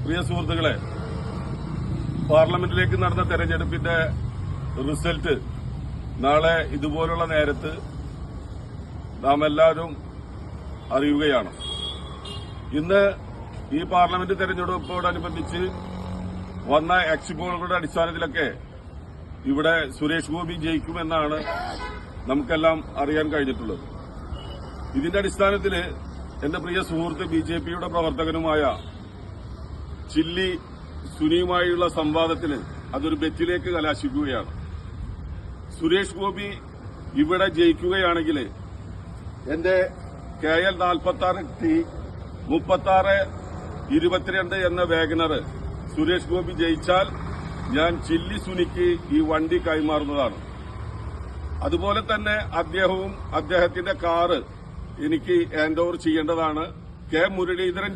പ്രിയ സുഹൃത്തുക്കളെ, പാർലമെന്റിലേക്ക് നടന്ന തെരഞ്ഞെടുപ്പിന്റെ റിസൾട്ട് നാളെ ഇതുപോലുള്ള നേരത്ത് നാം എല്ലാവരും അറിയുകയാണ്. ഇന്ന് ഈ പാർലമെന്റ് തെരഞ്ഞെടുപ്പോടനുബന്ധിച്ച് വന്ന എക്സിപ്പോകളുടെ അടിസ്ഥാനത്തിലൊക്കെ ഇവിടെ സുരേഷ് ഗോപി ജയിക്കുമെന്നാണ് നമുക്കെല്ലാം അറിയാൻ കഴിഞ്ഞിട്ടുള്ളത്. ഇതിന്റെ അടിസ്ഥാനത്തിൽ എന്റെ പ്രിയ സുഹൃത്ത് ബിജെപിയുടെ പ്രവർത്തകനുമായ ചില്ലി സുനിയുമായുള്ള സംവാദത്തിന് അതൊരു ബെറ്റിലേക്ക് കലാശിക്കുകയാണ്. സുരേഷ് ഗോപി ഇവിടെ ജയിക്കുകയാണെങ്കിൽ എന്റെ KL 46T 3622 എന്ന വാഗനർ സുരേഷ് ഗോപി ജയിച്ചാൽ ഞാൻ ചില്ലി സുനിക്ക് ഈ വണ്ടി കൈമാറുന്നതാണ്. അതുപോലെ തന്നെ അദ്ദേഹവും അദ്ദേഹത്തിന്റെ കാറ് എനിക്ക് ഹാൻഡ് ഓവർ ചെയ്യേണ്ടതാണ്. കെ മുരളീധരൻ